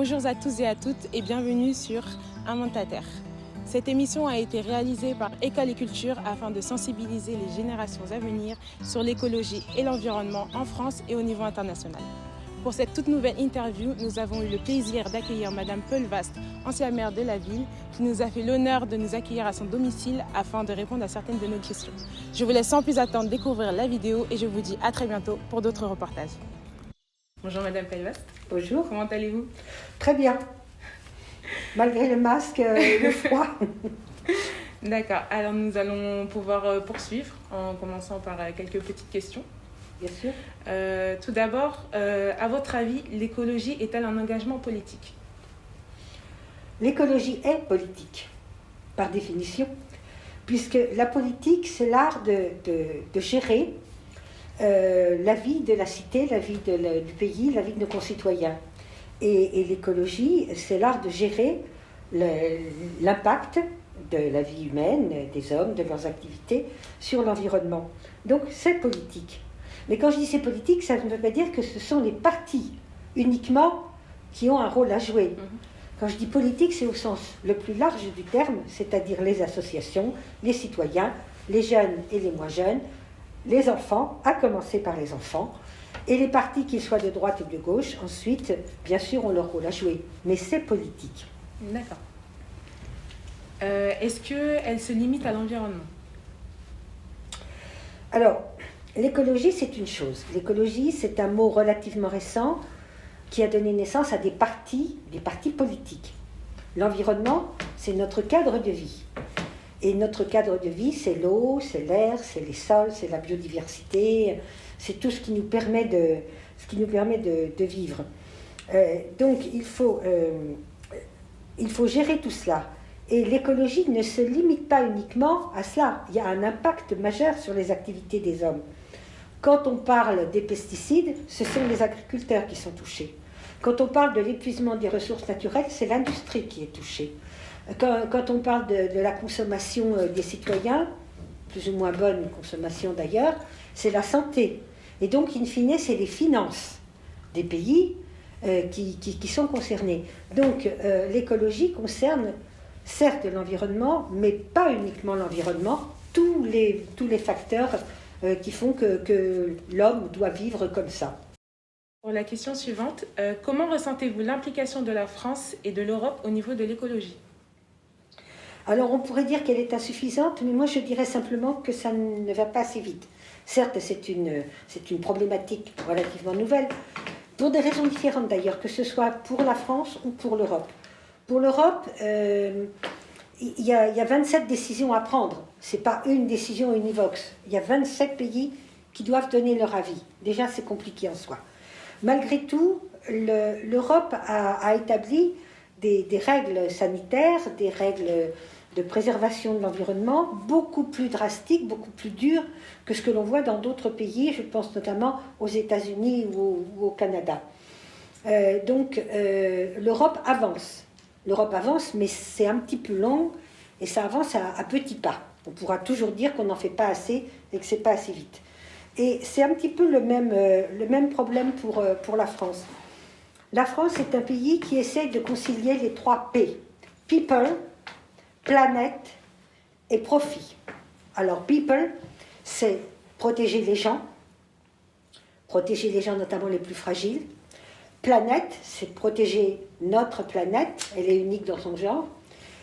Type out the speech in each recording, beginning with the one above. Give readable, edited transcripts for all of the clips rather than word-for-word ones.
Bonjour à tous et à toutes et bienvenue sur Un monde à terre. Cette émission a été réalisée par École et Culture afin de sensibiliser les générations à venir sur l'écologie et l'environnement en France et au niveau international. Pour cette toute nouvelle interview, nous avons eu le plaisir d'accueillir Madame Peul Vast, ancienne maire de la ville, qui nous a fait l'honneur de nous accueillir à son domicile afin de répondre à certaines de nos questions. Je vous laisse sans plus attendre découvrir la vidéo et je vous dis à très bientôt pour d'autres reportages. Bonjour Madame Peul Vast. Bonjour. Comment allez-vous? Très bien. Malgré le masque et le froid. D'accord. Alors nous allons pouvoir poursuivre en commençant par quelques petites questions. Bien sûr. Tout d'abord, à votre avis, l'écologie est-elle un engagement politique? L'écologie est politique, par définition, puisque la politique, c'est l'art de gérer la vie de la cité, la vie du pays, la vie de nos concitoyens. Et l'écologie, c'est l'art de gérer l'impact de la vie humaine, des hommes, de leurs activités sur l'environnement. Donc c'est politique. Mais quand je dis c'est politique, ça ne veut pas dire que ce sont les partis uniquement qui ont un rôle à jouer. Quand je dis politique, c'est au sens le plus large du terme, c'est-à-dire les associations, les citoyens, les jeunes et les moins jeunes, les enfants, à commencer par les enfants, et les partis, qu'ils soient de droite ou de gauche, ensuite, bien sûr, ont leur rôle à jouer. Mais c'est politique. D'accord. Est-ce qu'elle se limite à l'environnement? Alors, l'écologie, c'est une chose. L'écologie, c'est un mot relativement récent qui a donné naissance à des partis politiques. L'environnement, c'est notre cadre de vie. Et notre cadre de vie, c'est l'eau, c'est l'air, c'est les sols, c'est la biodiversité, c'est tout ce qui nous permet de vivre. Donc, il faut gérer tout cela. Et l'écologie ne se limite pas uniquement à cela. Il y a un impact majeur sur les activités des hommes. Quand on parle des pesticides, ce sont les agriculteurs qui sont touchés. Quand on parle de l'épuisement des ressources naturelles, c'est l'industrie qui est touchée. Quand on parle de la consommation des citoyens, plus ou moins bonne consommation d'ailleurs, c'est la santé. Et donc, in fine, c'est les finances des pays qui sont concernés. Donc, l'écologie concerne certes l'environnement, mais pas uniquement l'environnement, tous les facteurs qui font que l'homme doit vivre comme ça. Pour la question suivante, comment ressentez-vous l'implication de la France et de l'Europe au niveau de l'écologie? Alors on pourrait dire qu'elle est insuffisante, mais moi je dirais simplement que ça ne va pas assez vite. Certes, c'est une problématique relativement nouvelle, pour des raisons différentes d'ailleurs, que ce soit pour la France ou pour l'Europe. Pour l'Europe, il y a 27 décisions à prendre. Ce n'est pas une décision univoque. Il y a 27 pays qui doivent donner leur avis. Déjà, c'est compliqué en soi. Malgré tout, l'Europe a établi des règles sanitaires, des règles de préservation de l'environnement beaucoup plus drastiques, beaucoup plus dures que ce que l'on voit dans d'autres pays. Je pense notamment aux États-Unis ou au Canada. Donc, l'Europe avance. L'Europe avance, mais c'est un petit peu long et ça avance à petits pas. On pourra toujours dire qu'on n'en fait pas assez et que c'est pas assez vite. Et c'est un petit peu le même problème pour la France. La France est un pays qui essaye de concilier les 3 P. People, planète et profit. Alors, people, c'est protéger les gens notamment les plus fragiles. Planète, c'est protéger notre planète, elle est unique dans son genre.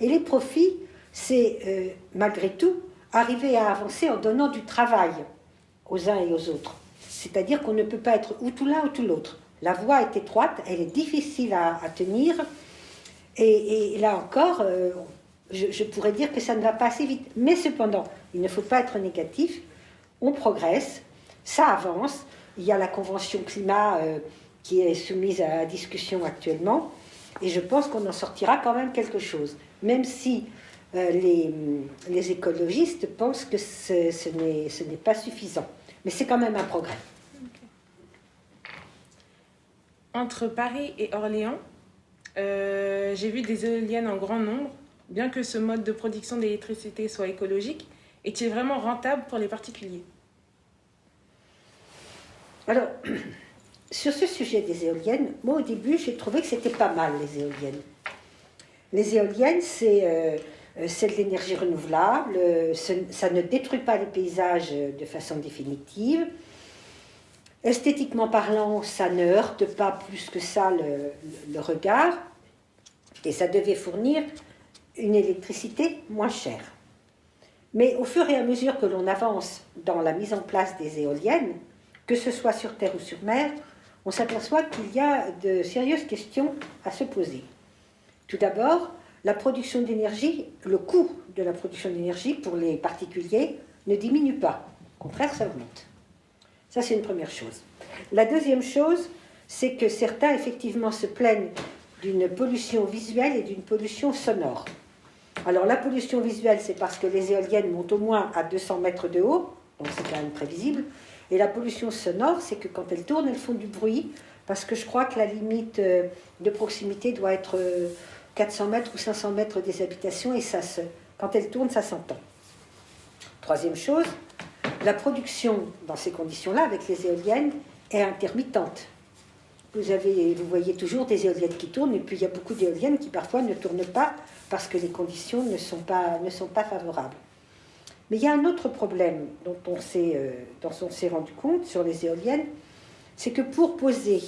Et les profits, c'est malgré tout arriver à avancer en donnant du travail aux uns et aux autres. C'est-à-dire qu'on ne peut pas être ou tout l'un ou tout l'autre. La voie est étroite, elle est difficile à tenir. Et là encore, je pourrais dire que ça ne va pas assez vite. Mais cependant, il ne faut pas être négatif. On progresse, ça avance. Il y a la Convention climat qui est soumise à discussion actuellement. Et je pense qu'on en sortira quand même quelque chose. Même si les écologistes pensent que ce n'est pas suffisant. Mais c'est quand même un progrès. Entre Paris et Orléans, j'ai vu des éoliennes en grand nombre. Bien que ce mode de production d'électricité soit écologique, est-il vraiment rentable pour les particuliers? Alors, sur ce sujet des éoliennes, moi au début, j'ai trouvé que c'était pas mal les éoliennes. Les éoliennes, c'est de l'énergie renouvelable, ça ne détruit pas les paysages de façon définitive. Esthétiquement parlant, ça ne heurte pas plus que ça le regard, et ça devait fournir une électricité moins chère. Mais au fur et à mesure que l'on avance dans la mise en place des éoliennes, que ce soit sur terre ou sur mer, on s'aperçoit qu'il y a de sérieuses questions à se poser. Tout d'abord, la production d'énergie, le coût de la production d'énergie pour les particuliers ne diminue pas. Au contraire, ça augmente. Ça, c'est une première chose. La deuxième chose, c'est que certains, effectivement, se plaignent d'une pollution visuelle et d'une pollution sonore. Alors, la pollution visuelle, c'est parce que les éoliennes montent au moins à 200 mètres de haut, donc c'est quand même très visible. Et la pollution sonore, c'est que quand elles tournent, elles font du bruit, parce que je crois que la limite de proximité doit être 400 mètres ou 500 mètres des habitations, et quand elles tournent, ça s'entend. Troisième chose, la production dans ces conditions-là, avec les éoliennes, est intermittente. Vous voyez toujours des éoliennes qui tournent, et puis il y a beaucoup d'éoliennes qui parfois ne tournent pas parce que les conditions ne sont pas favorables. Mais il y a un autre problème dont on s'est rendu compte sur les éoliennes, c'est que pour poser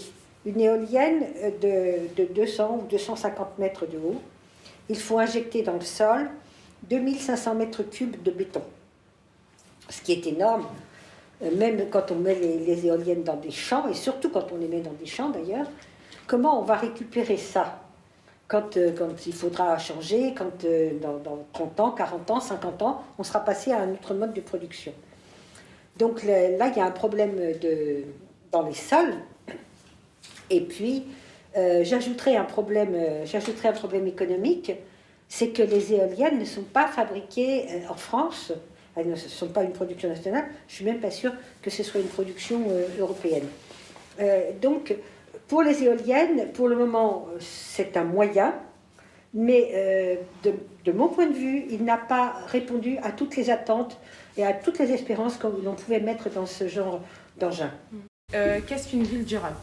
une éolienne de 200 ou 250 mètres de haut, il faut injecter dans le sol 2500 mètres cubes de béton. Ce qui est énorme, même quand on met les éoliennes dans des champs, et surtout quand on les met dans des champs d'ailleurs. Comment on va récupérer ça quand il faudra changer, quand dans 30 ans, 40 ans, 50 ans, on sera passé à un autre mode de production. Donc là, il y a un problème dans les sols. Et puis, j'ajouterai un problème économique, c'est que les éoliennes ne sont pas fabriquées en France, elles ne sont pas une production nationale, je ne suis même pas sûre que ce soit une production européenne. Donc, pour les éoliennes, pour le moment, c'est un moyen, mais de mon point de vue, il n'a pas répondu à toutes les attentes et à toutes les espérances que l'on pouvait mettre dans ce genre d'engin. Qu'est-ce qu'une ville durable ?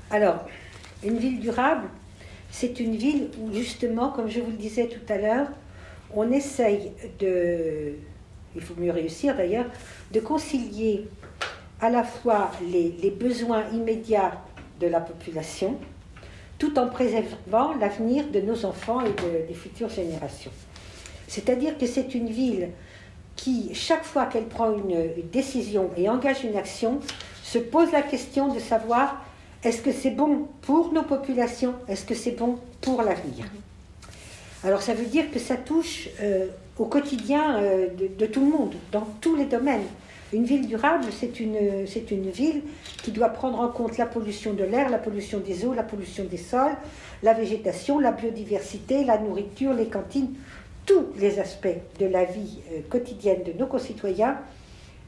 Alors, une ville durable, c'est une ville où justement, comme je vous le disais tout à l'heure, on essaye il faut mieux réussir d'ailleurs, de concilier à la fois les besoins immédiats de la population, tout en préservant l'avenir de nos enfants et des futures générations. C'est-à-dire que c'est une ville qui, chaque fois qu'elle prend une décision et engage une action, se pose la question de savoir: est-ce que c'est bon pour nos populations? Est-ce que c'est bon pour l'avenir? Alors ça veut dire que ça touche au quotidien de tout le monde, dans tous les domaines. Une ville durable, c'est une ville qui doit prendre en compte la pollution de l'air, la pollution des eaux, la pollution des sols, la végétation, la biodiversité, la nourriture, les cantines. Tous les aspects de la vie quotidienne de nos concitoyens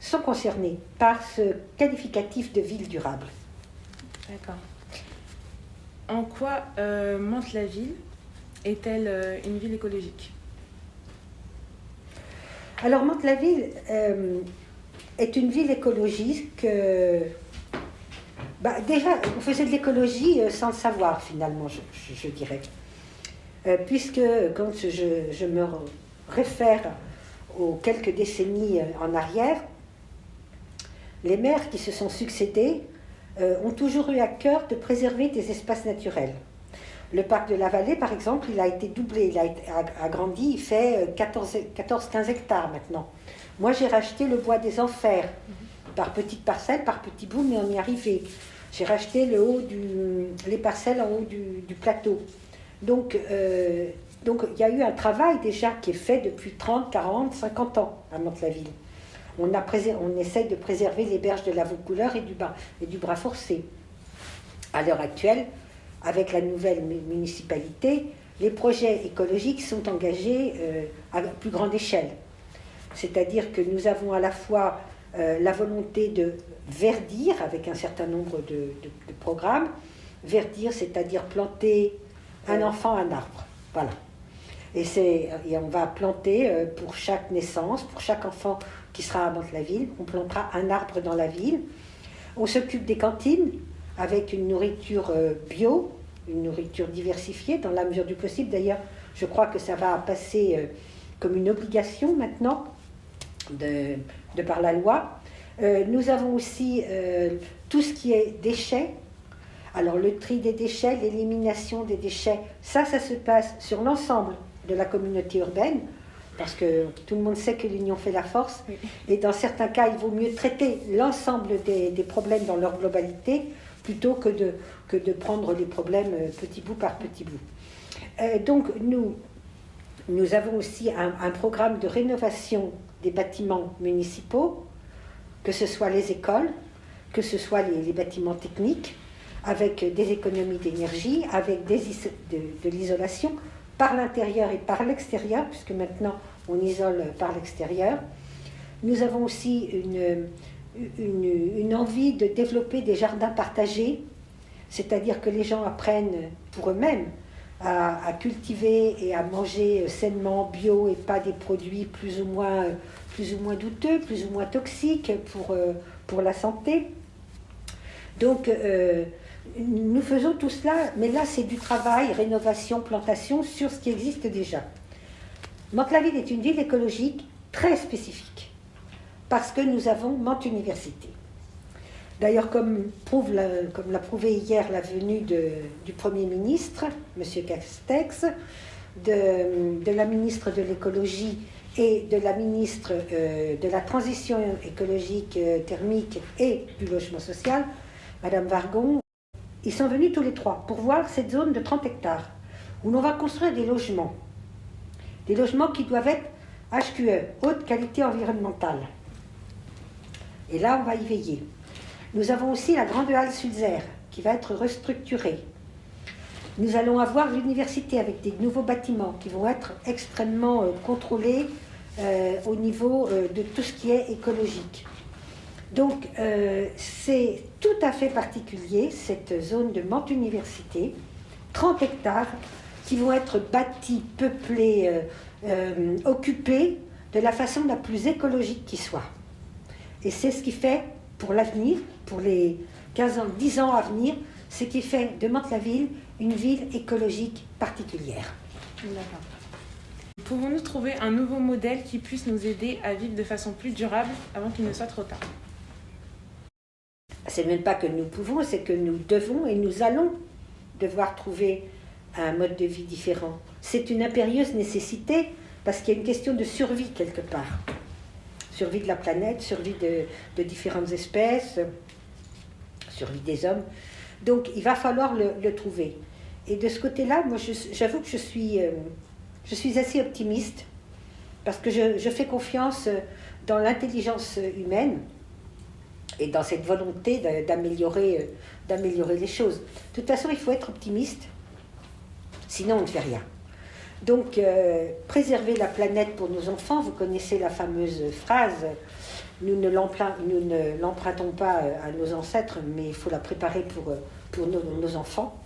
sont concernés par ce qualificatif de ville durable. D'accord. En quoi Mantes-la-Ville est-elle une ville écologique ? Alors Mantes-la-Ville est une ville écologique. Déjà, on faisait de l'écologie sans le savoir finalement, je dirais. Puisque quand je me réfère aux quelques décennies en arrière, les maires qui se sont succédés ont toujours eu à cœur de préserver des espaces naturels. Le parc de la Vallée, par exemple, il a été doublé, il a agrandi, il fait 14-15 hectares maintenant. Moi, j'ai racheté le bois des Enfers, par petites parcelles, par petits bouts, mais on y arrivait. J'ai racheté les parcelles en haut du plateau. Donc, il y a eu un travail déjà qui est fait depuis 30, 40, 50 ans à Mantes-la-Ville. On essaye de préserver les berges de la Vaucouleurs et du Bras Forcé. À l'heure actuelle, avec la nouvelle municipalité, les projets écologiques sont engagés à plus grande échelle. C'est-à-dire que nous avons à la fois la volonté de verdir avec un certain nombre de programmes. Verdir, c'est-à-dire planter un enfant, un arbre. Voilà. Et on va planter pour chaque naissance, pour chaque enfant qui sera à Mantes-la-Ville, on plantera un arbre dans la ville. On s'occupe des cantines avec une nourriture bio, une nourriture diversifiée dans la mesure du possible. D'ailleurs, je crois que ça va passer comme une obligation maintenant de par la loi. Nous avons aussi tout ce qui est déchets. Alors le tri des déchets, l'élimination des déchets, ça se passe sur l'ensemble de la communauté urbaine, parce que tout le monde sait que l'union fait la force. Oui. Et dans certains cas, il vaut mieux traiter l'ensemble des problèmes dans leur globalité, plutôt que de prendre les problèmes petit bout par petit bout. Donc nous avons aussi un programme de rénovation des bâtiments municipaux, que ce soit les écoles, que ce soit les bâtiments techniques, avec des économies d'énergie, avec de l'isolation par l'intérieur et par l'extérieur, puisque maintenant on isole par l'extérieur. Nous avons aussi une envie de développer des jardins partagés, c'est-à-dire que les gens apprennent pour eux-mêmes à cultiver et à manger sainement, bio, et pas des produits plus ou moins douteux, plus ou moins toxiques pour la santé. Donc, nous faisons tout cela, mais là, c'est du travail, rénovation, plantation, sur ce qui existe déjà. Mantes-la-Ville est une ville écologique très spécifique, parce que nous avons Mantes Université. D'ailleurs, comme l'a prouvé hier la venue du Premier ministre, M. Castex, de la ministre de l'écologie et de la ministre de la transition écologique thermique et du logement social, Madame Wargon, ils sont venus tous les trois pour voir cette zone de 30 hectares où l'on va construire des logements qui doivent être HQE, haute qualité environnementale. Et là, on va y veiller. Nous avons aussi la grande halle Sulzer qui va être restructurée. Nous allons avoir l'université avec des nouveaux bâtiments qui vont être extrêmement contrôlés au niveau de tout ce qui est écologique. Donc, c'est tout à fait particulier, cette zone de Mantes Université, 30 hectares qui vont être bâtis, peuplés, occupés de la façon la plus écologique qui soit. Et c'est ce qui fait, pour l'avenir, pour les 10 ans à venir, ce qui fait de Mantes-la-Ville une ville écologique particulière. D'accord. Pouvons-nous trouver un nouveau modèle qui puisse nous aider à vivre de façon plus durable avant qu'il ne soit trop tard ? C'est même pas que nous pouvons, c'est que nous devons et nous allons devoir trouver un mode de vie différent. C'est une impérieuse nécessité parce qu'il y a une question de survie quelque part. Survie de la planète, survie de différentes espèces, survie des hommes. Donc il va falloir le trouver. Et de ce côté-là, moi j'avoue que je suis assez optimiste parce que je fais confiance dans l'intelligence humaine et dans cette volonté d'améliorer les choses. De toute façon, il faut être optimiste, sinon on ne fait rien. Donc, préserver la planète pour nos enfants, vous connaissez la fameuse phrase, nous ne l'empruntons pas à nos ancêtres, mais il faut la préparer pour nos enfants.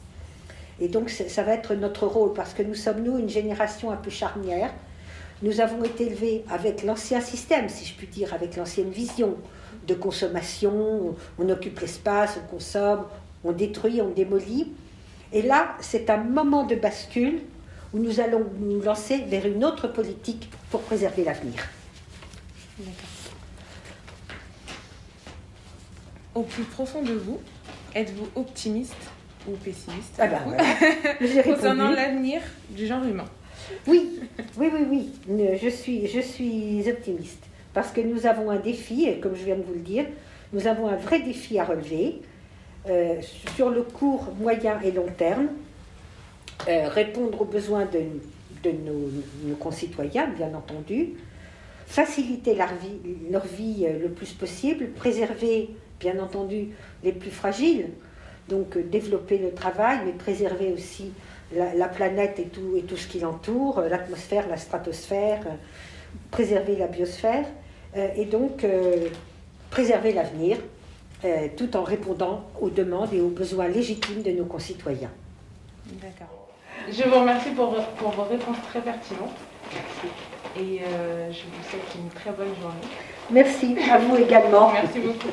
Et donc, ça va être notre rôle, parce que nous sommes, une génération un peu charnière. Nous avons été élevés avec l'ancien système, si je puis dire, avec l'ancienne vision de consommation, on occupe l'espace, on consomme, on détruit, on démolit. Et là, c'est un moment de bascule où nous allons nous lancer vers une autre politique pour préserver l'avenir. D'accord. Au plus profond de vous, êtes-vous optimiste ou pessimiste concernant l'avenir du genre humain ? Oui. Je suis optimiste. Parce que nous avons un défi, et comme je viens de vous le dire, nous avons un vrai défi à relever sur le court, moyen et long terme, répondre aux besoins de nos concitoyens, bien entendu, faciliter leur vie le plus possible, préserver, bien entendu, les plus fragiles, donc développer le travail, mais préserver aussi la planète et tout ce qui l'entoure, l'atmosphère, la stratosphère, préserver la biosphère, et donc préserver l'avenir, tout en répondant aux demandes et aux besoins légitimes de nos concitoyens. D'accord. Je vous remercie pour vos réponses très pertinentes. Et je vous souhaite une très bonne journée. Merci, à vous également. Merci beaucoup.